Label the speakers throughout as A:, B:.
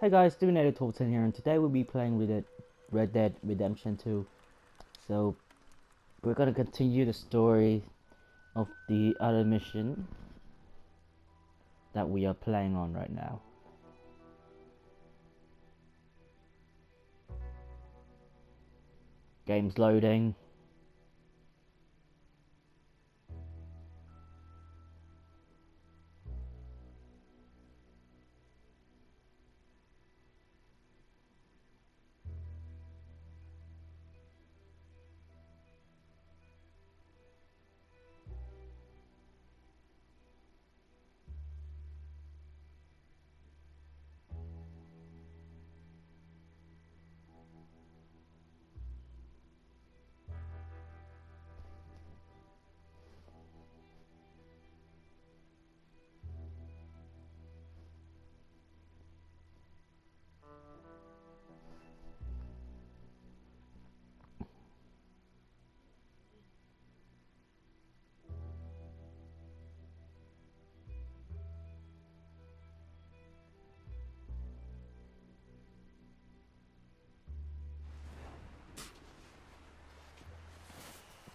A: Hey guys, Dominator Torton here, and today we'll be playing with it Red Dead Redemption 2. So, we're gonna continue the story of the other mission that we are playing on right now. Game's loading.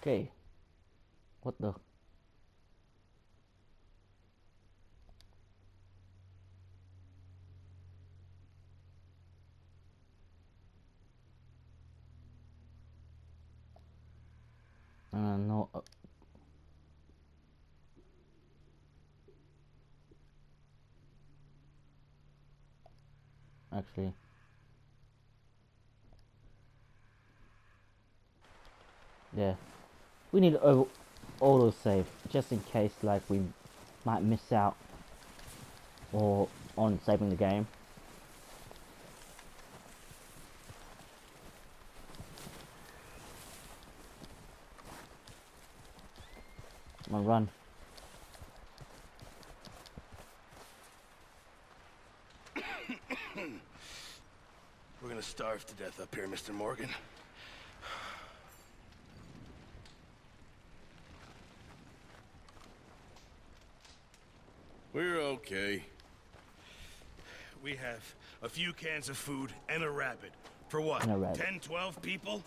A: Okay. What the? No. Actually. Yeah. We need to auto save, just in case, like, we might miss out or on saving the game. Come on, run.
B: We're gonna starve to death up here, Mr. Morgan. We're okay. We have a few cans of food and a rabbit. For what?
A: And a rabbit.
B: 10, 12 people?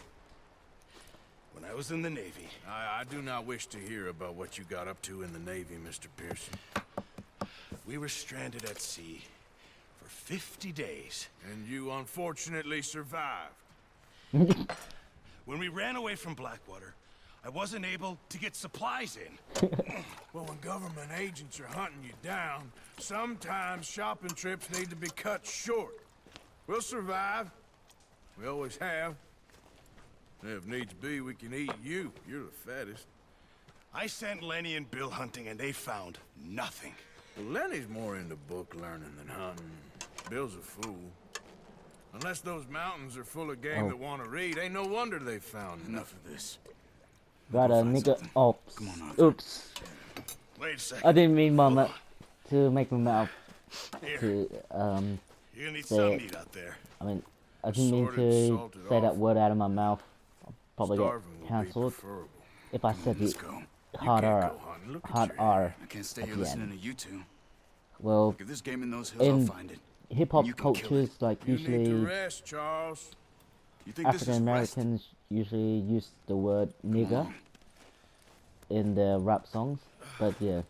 B: When I was in the Navy.
C: I do not wish to hear about what you got up to in the Navy, Mr. Pearson.
B: We were stranded at sea for 50 days.
C: And you unfortunately survived.
B: When we ran away from Blackwater, I wasn't able to get supplies in.
C: Well, when government agents are hunting you down, sometimes shopping trips need to be cut short. We'll survive. We always have. If needs be, we can eat you. You're the fattest.
B: I sent Lenny and Bill hunting and they found nothing.
C: Well, Lenny's more into book learning than hunting. Bill's a fool. Unless those mountains are full of game that want to read, ain't no wonder they found enough of this.
A: Got a nigga. Oh, oops.
B: Wait a second.
A: I didn't mean my mouth to make my mouth
B: Here.
A: to
B: You're gonna need
A: say
B: some
A: it.
B: meat out there.
A: I mean, I didn't mean
C: Sorted,
A: to
C: salted
A: say that
C: off.
A: word out of my mouth. I'll probably get
C: Starving will be
A: cancelled
C: preferable.
A: if I said
D: Let's
A: the
D: go.
A: hard R.
C: Go hunting. Look at
A: Hard
C: you.
A: R.
D: I can't stay
A: At
D: here
A: the
D: listening
A: end.
D: to you two.
A: Well,
D: If there's game in those hills,
A: in
D: I'll find it.
A: hip hop
D: You can kill
A: cultures, like
C: You need to
A: usually
C: rest, Charles.
D: You think this
A: African
D: is rest?
A: Americans usually use the word nigger in their rap songs, but yeah.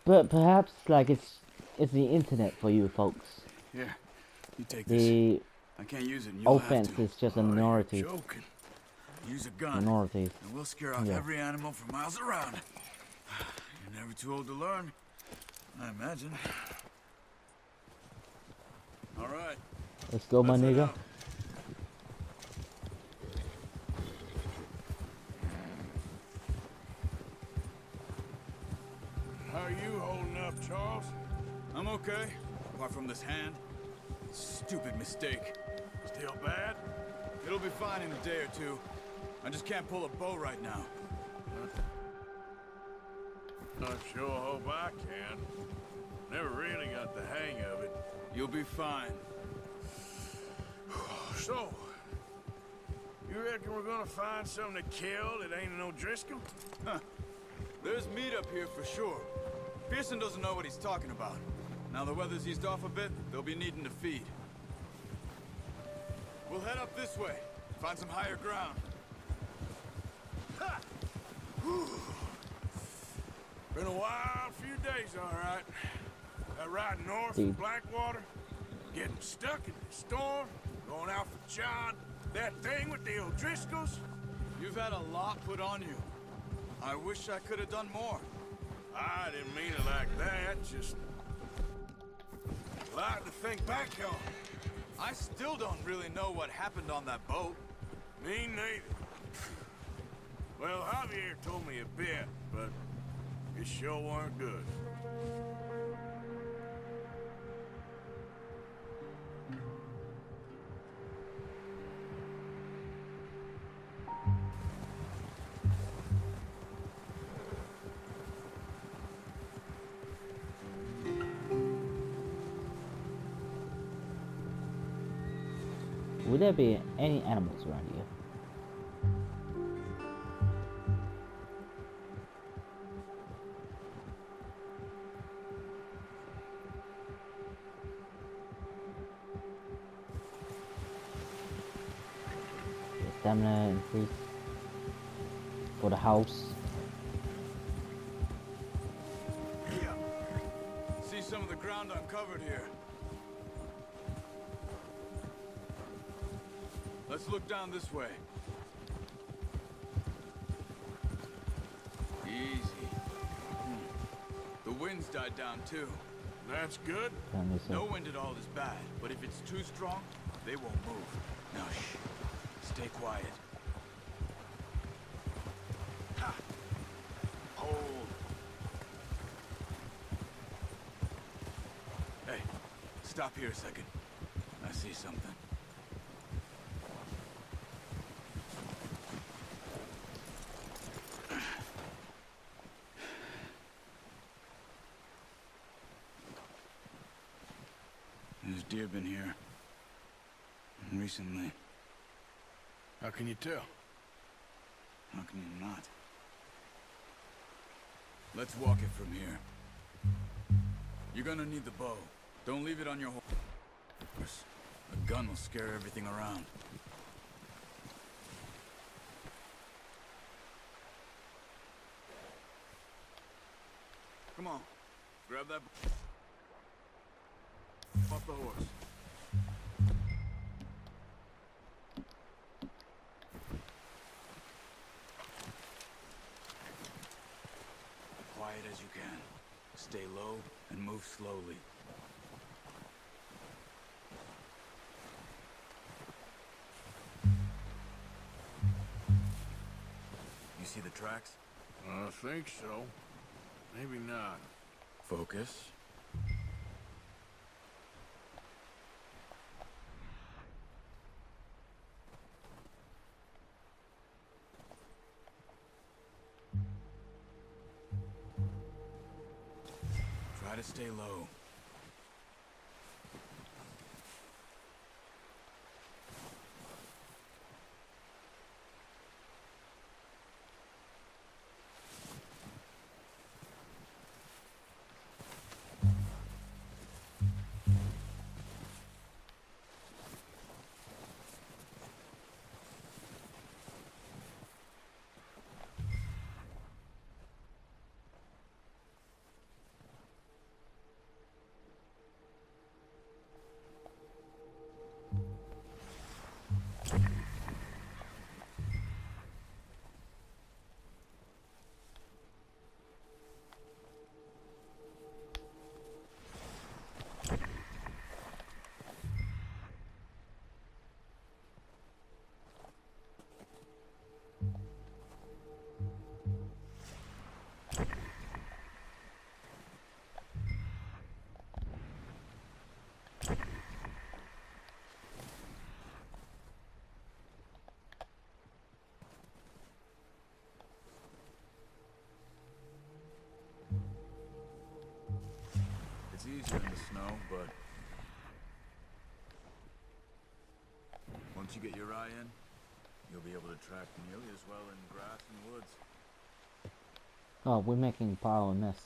A: But perhaps like it's the internet for you folks.
D: Here, you take this.
A: The
D: I can't use it, and you'll
A: offense
D: have to.
A: is just a
C: Oh, you're
A: minority.
C: joking.
D: Use a gun,
A: Minorities.
D: and we'll scare off
A: Yeah.
D: every animal for miles around. You're never too old to learn, I imagine. All right.
A: Let's go, my
D: let's head
A: nigga.
D: out.
C: How are you holding up, Charles?
D: I'm okay, apart from this hand. Stupid mistake.
C: Still bad?
D: It'll be fine in a day or two. I just can't pull a bow right now.
C: I sure hope I can. Never really got the hang of it.
D: You'll be fine.
C: So, you reckon we're gonna find something to kill that ain't no Driscoll?
D: There's meat up here for sure. Pearson doesn't know what he's talking about. Now the weather's eased off a bit, they'll be needing to feed. We'll head up this way, find some higher ground.
C: Ha! Whew. Been a wild few days, all right. That ride north from Blackwater, getting stuck in the storm, going out for John, that thing with the O'Driscolls.
D: You've had a lot put on you. I wish I could have done more.
C: I didn't mean it like that, just a lot to think back on.
D: I still don't really know what happened on that boat.
C: Me neither. Well, Javier told me a bit, but it sure weren't good.
A: Would there be any animals around here? Stamina increase for the house.
D: See some of the ground uncovered here. Let's look down this way. Easy. The wind's died down too.
C: That's good.
D: No wind at all is bad, but if it's too strong, they won't move. Now shh. Stay quiet. Ha! Hold. Hey, stop here a second. I see something. There's deer been here. Recently.
C: How can you tell?
D: How can you not? Let's walk it from here. You're gonna need the bow. Don't leave it on your horse. A gun will scare everything around. Come on. Grab that off the horse. Quiet as you can. Stay low and move slowly. You see the tracks?
C: I think so. Maybe not.
D: Focus. Try to stay low. It's easier in the snow, but once you get your eye in, you'll be able to track nearly as well in grass and woods.
A: Oh, we're making a pile of mess.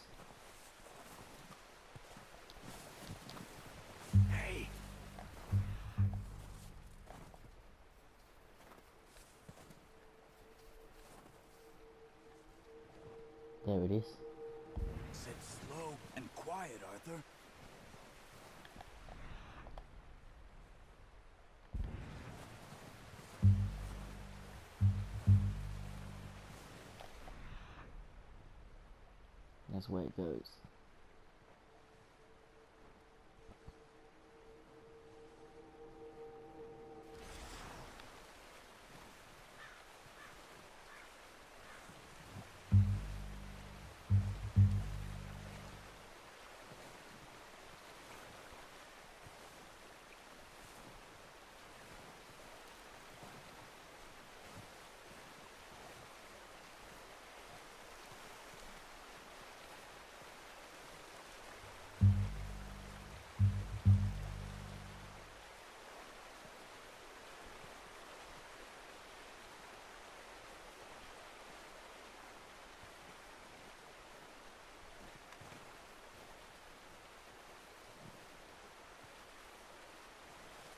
A: There it is.
D: Sit slow and quiet, Arthur.
A: That's where it goes.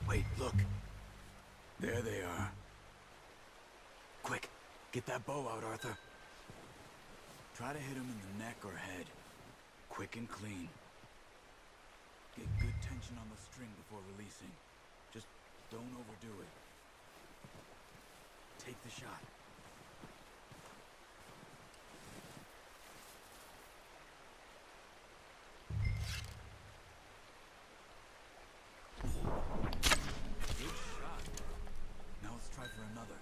D: Wait, look. There they are. Quick, get that bow out, Arthur. Try to hit him in the neck or head. Quick and clean. Get good tension on the string before releasing. Just don't overdo it. Take the shot. Good shot. Now let's try for another.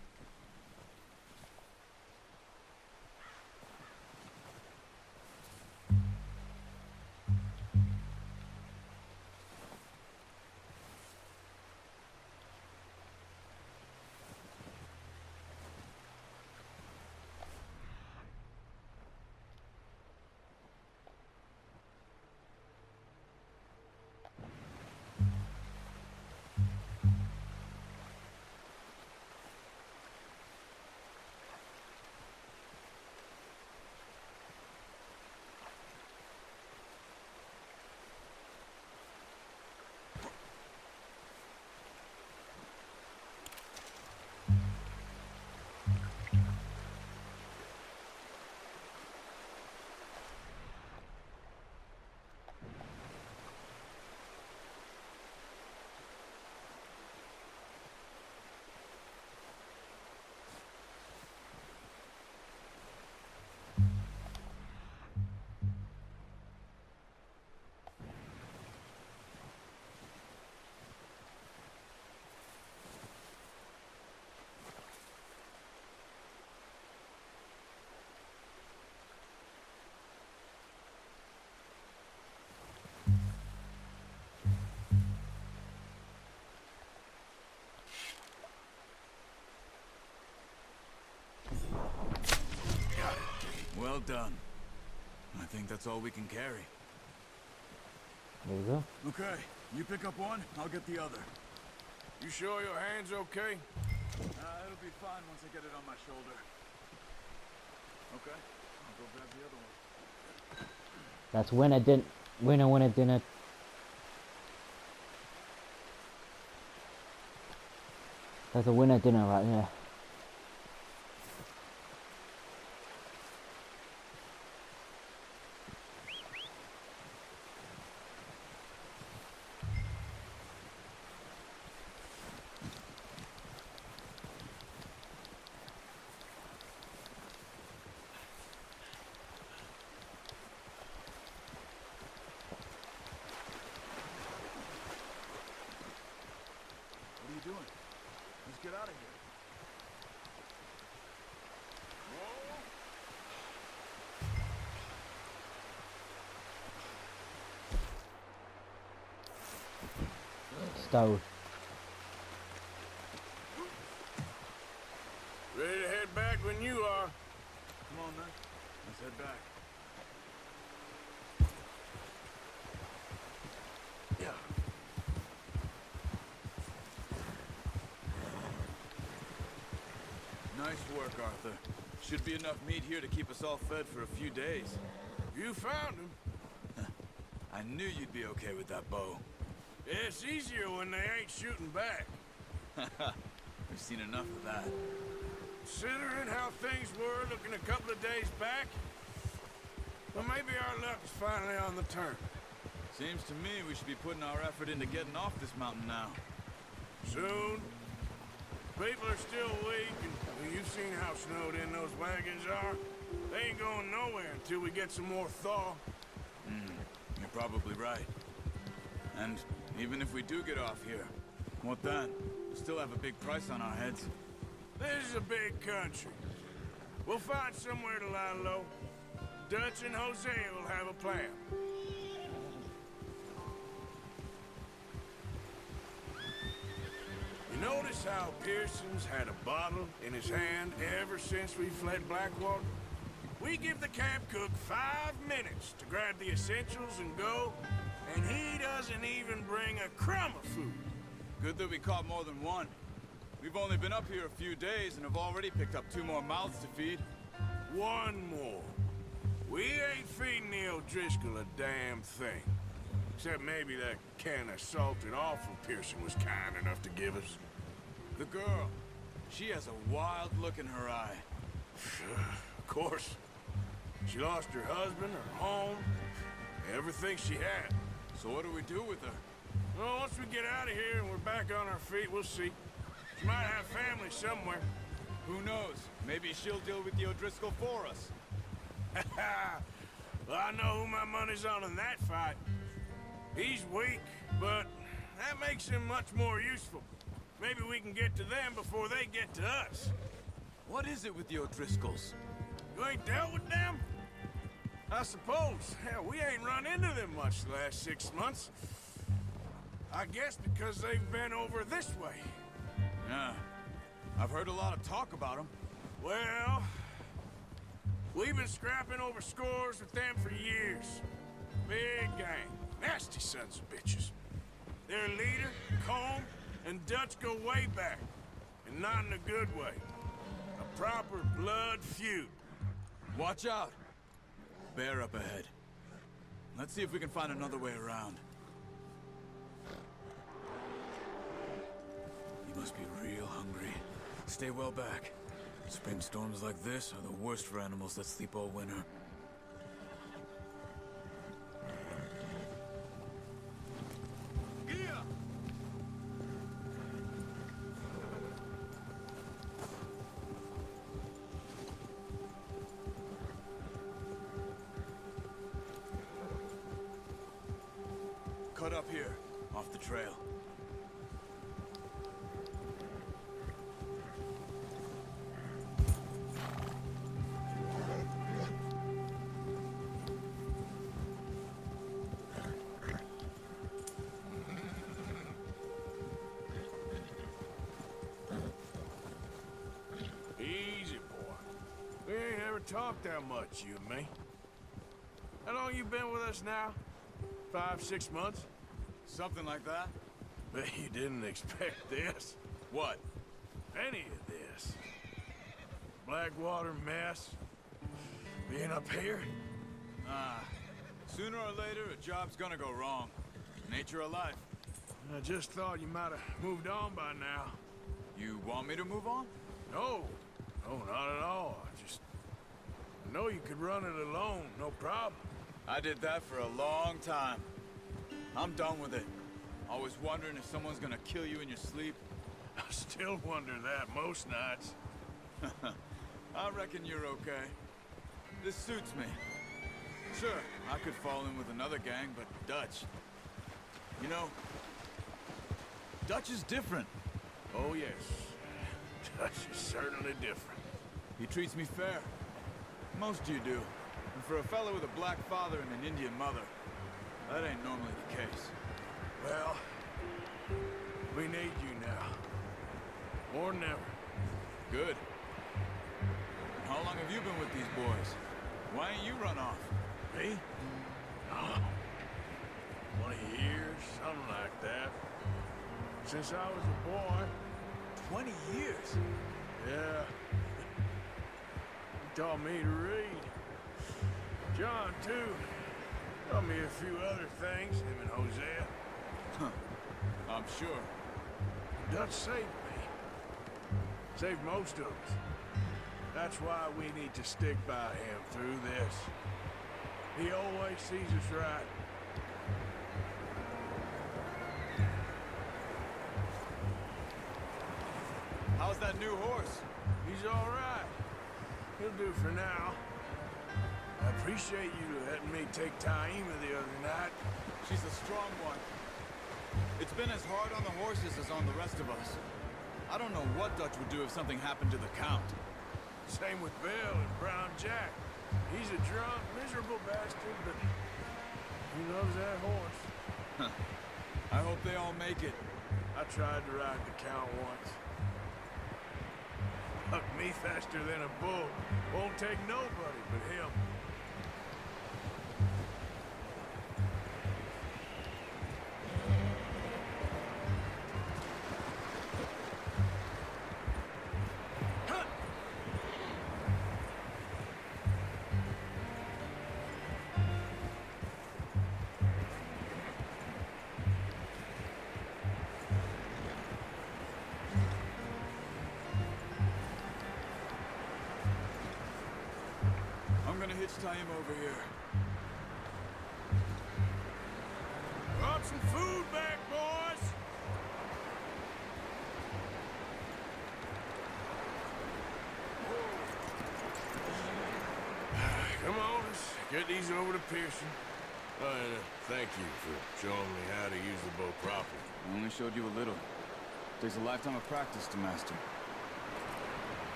D: Well done. I think that's all we can carry.
A: There we go.
D: Okay, you pick up one, I'll get the other.
C: You sure your hand's okay?
D: It'll be fine once I get it on my shoulder. Okay, I'll go grab the other one.
A: That's when I didn't. When I didn't. That's a winner dinner right there.
D: What are you doing? Let's get out of here.
A: Stove.
C: Ready to head back when you are.
D: Come on, then. Let's head back.
C: Yeah.
D: Nice work, Arthur. Should be enough meat here to keep us all fed for a few days.
C: You found him.
D: I knew you'd be okay with that bow.
C: Yeah, it's easier when they ain't shooting back.
D: We've seen enough of that.
C: Considering how things were looking a couple of days back, Well, maybe our luck is finally on the turn.
D: Seems to me we should be putting our effort into getting off this mountain now.
C: Soon. People are still weak, and well, you've seen how snowed in those wagons are. They ain't going nowhere until we get some more thaw.
D: You're probably right. And even if we do get off here, what then? We still have a big price on our heads.
C: This is a big country. We'll find somewhere to lie low. Dutch and Hosea will have a plan. You notice how Pearson's had a bottle in his hand ever since we fled Blackwater? We give the camp cook 5 minutes to grab the essentials and go, and he doesn't even bring a crumb of food.
D: Good that we caught more than one. We've only been up here a few days and have already picked up 2 more mouths to feed.
C: 1 more. We ain't feeding the O'Driscoll a damn thing. Except maybe that can of salted offal Pearson was kind enough to give us.
D: The girl, she has a wild look in her eye.
C: Of course. She lost her husband, her home, everything she had.
D: So what do we do with her?
C: Well, once we get out of here and we're back on our feet, we'll see. She might have family somewhere.
D: Who knows? Maybe she'll deal with the O'Driscoll for us.
C: Well, I know who my money's on in that fight. He's weak, but that makes him much more useful. Maybe we can get to them before they get to us.
D: What is it with the O'Driscolls?
C: You ain't dealt with them? I suppose. Hell, we ain't run into them much the last 6 months. I guess because they've been over this way.
D: Yeah. I've heard a lot of talk about them.
C: Well, we've been scrapping over scores with them for years. Big gang. Nasty sons of bitches. Their leader, Combe, and Dutch go way back. And not in a good way. A proper blood feud.
D: Watch out! Bear up ahead. Let's see if we can find another way around. You must be real hungry. Stay well back. Spring storms like this are the worst for animals that sleep all winter. Gia! Cut up here, off the trail.
C: Easy, boy. We ain't ever talked that much, you and me. How long you been with us now? 5, 6 months?
D: Something like that?
C: Bet you didn't expect this.
D: What?
C: Any of this. Blackwater mess. Being up here.
D: Sooner or later, a job's gonna go wrong. Nature of life.
C: I just thought you might have moved on by now.
D: You want me to move on?
C: No. No, not at all. I know you could run it alone, no problem.
D: I did that for a long time. I'm done with it. Always wondering if someone's gonna kill you in your sleep.
C: I still wonder that most nights.
D: I reckon you're okay. This suits me. Sure, I could fall in with another gang, but Dutch... You know, Dutch is different.
C: Oh, yes. Dutch is certainly different.
D: He treats me fair. Most you do. And for a fellow with a black father and an Indian mother, that ain't normally the case.
C: Well, we need you now. More than ever.
D: Good. And how long have you been with these boys? Why ain't you run off?
C: Me? Oh, 20 years, something like that. Since I was a boy.
D: 20 years?
C: Yeah. He taught me to read. John, too. Taught me a few other things, him and Hosea.
D: I'm sure.
C: Dutch saved me. Saved most of us. That's why we need to stick by him through this. He always sees us right.
D: How's that new horse?
C: He's all right. He'll do for now. I appreciate you letting me take Taima the other night.
D: She's a strong one. It's been as hard on the horses as on the rest of us. I don't know what Dutch would do if something happened to the Count.
C: Same with Bill and Brown Jack. He's a drunk, miserable bastard, but he loves that horse.
D: I hope they all make it.
C: I tried to ride the Count once. Huck me faster than a bull. Won't take nobody but him.
D: I'm gonna hitch tie him over here.
C: Brought some food back, boys! Come on, let's get these over to Pearson. And thank you for showing me how to use the bow properly.
D: I only showed you a little. Takes a lifetime of practice to master.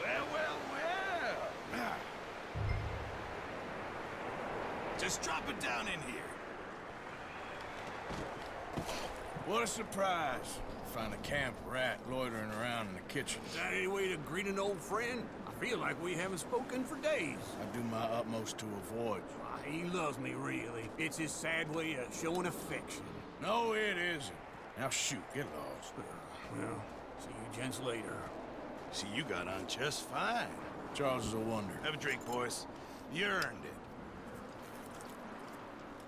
B: Well. Just drop it down in here.
C: What a surprise. Find a camp rat loitering around in the kitchen.
E: Is that any way to greet an old friend? I feel like we haven't spoken for days.
C: I do my utmost to avoid you.
E: Why, he loves me, really. It's his sad way of showing affection.
C: No, it isn't. Now shoot, get lost.
E: Well, see you gents later.
B: See, you got on just fine.
C: Charles is a wonder.
B: Have a drink, boys. You earned it.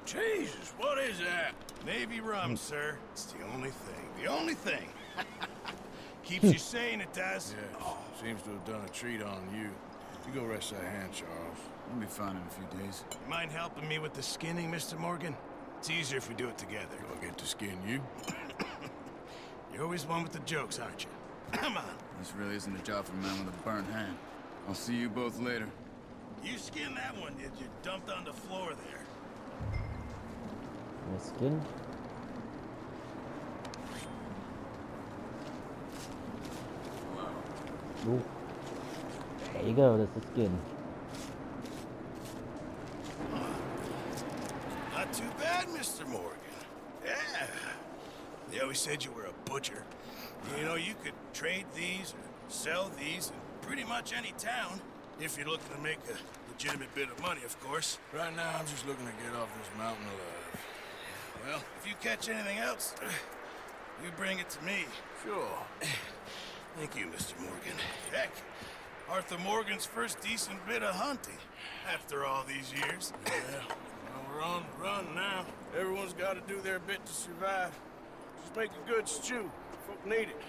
C: Jesus, what is that?
B: Navy rum, sir. It's the only thing. The only thing. Keeps you sane, it does.
C: Yeah, seems to have done a treat on you. You go rest that hand, Charles.
D: I'll be fine in a few days.
B: You mind helping me with the skinning, Mr. Morgan? It's easier if we do it together.
C: Do I get to skin you?
B: You're always one with the jokes, aren't you? Come on.
D: This really isn't a job for a man with a burnt hand. I'll see you both later.
B: You skinned that one, did you? Dumped on the floor there.
A: The skin. Ooh. There you go, that's the skin.
B: Not too bad, Mr. Morgan. Yeah. They always said you were a butcher. You know, you could trade these or sell these in pretty much any town, if you're looking to make a legitimate bit of money, of course.
C: Right now, I'm just looking to get off this mountain alive.
B: Well, if you catch anything else, you bring it to me.
C: Sure.
B: Thank you, Mr. Morgan. Heck, Arthur Morgan's first decent bit of hunting after all these years.
C: Yeah, well, we're on the run now. Everyone's got to do their bit to survive. Just make a good stew. Folk need it.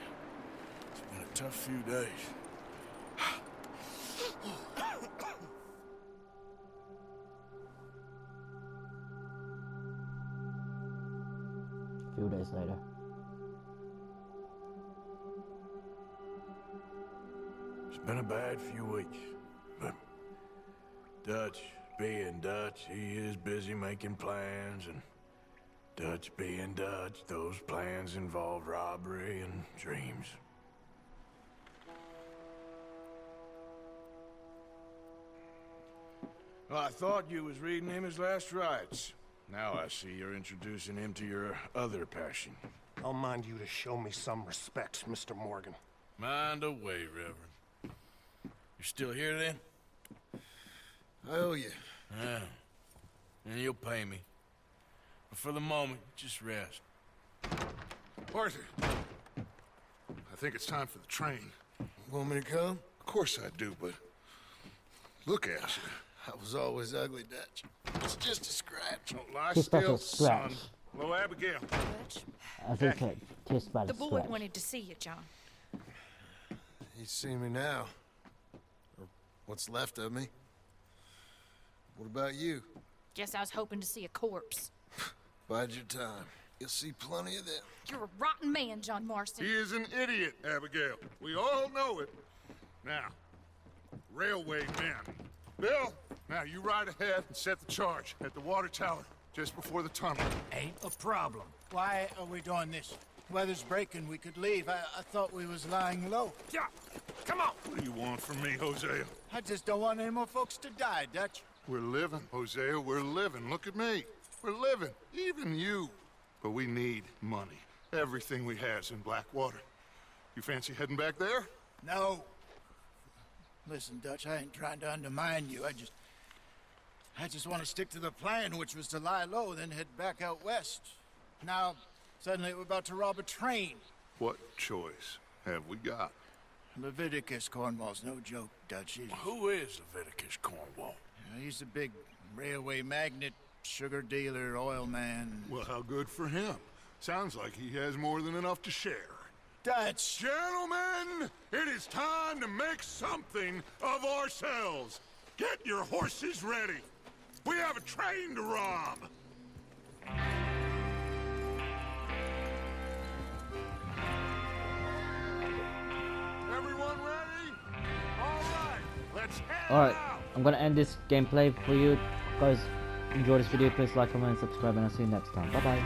C: It's been a tough few days.
A: A few days later.
C: It's been a bad few weeks, but Dutch being Dutch, he is busy making plans, and Dutch being Dutch, those plans involve robbery and dreams. Well, I thought you was reading him his last rites. Now I see you're introducing him to your other passion.
F: I'll mind you to show me some respect, Mr. Morgan.
C: Mind away, Reverend. You're still here, then?
B: I owe you.
C: Yeah. And you'll pay me. But for the moment, just rest.
G: Arthur, I think it's time for the train.
B: Want me to come?
G: Of course I do, but look at you.
B: I was always ugly, Dutch. It's just a scratch.
G: Don't lie
A: Just by
G: still,
A: the scratch.
G: son. Hello, Abigail.
H: Dutch,
A: I think that just by the
H: the boy
A: scratch.
H: wanted to see you, John. You see me now. Or what's left of me. What about you?
I: Guess I was hoping to see a corpse.
H: Bide your time. You'll see plenty of them.
I: You're a rotten man, John Marston.
G: He is an idiot, Abigail. We all know it. Now, railway men. Bill, now you ride ahead and set the charge at the water tower just before the tunnel.
J: Ain't a problem. Why are we doing this? Weather's breaking, we could leave. I thought we was lying low.
G: Yeah, come on. What do you want from me, Hosea?
J: I just don't want any more folks to die, Dutch.
G: We're living, Hosea, we're living. Look at me. We're living, even you. But we need money. Everything we has in Blackwater. You fancy heading back there?
J: No. Listen, Dutch, I ain't trying to undermine you. I just want to stick to the plan, which was to lie low, then head back out west. Now, suddenly we're about to rob a train.
G: What choice have we got?
J: Leviticus Cornwall's no joke, Dutch.
C: Who is Leviticus Cornwall?
J: He's a big railway magnate, sugar dealer, oil man.
G: Well, how good for him. Sounds like he has more than enough to share.
J: Dutch!
G: Gentlemen, it is time to make something of ourselves. Get your horses ready. We have a train to rob. Everyone ready? All right, let's head
A: Alright,
G: out.
A: I'm gonna end this gameplay for you guys. Enjoy this video, please like, comment, and subscribe, and I'll see you next time. Bye bye.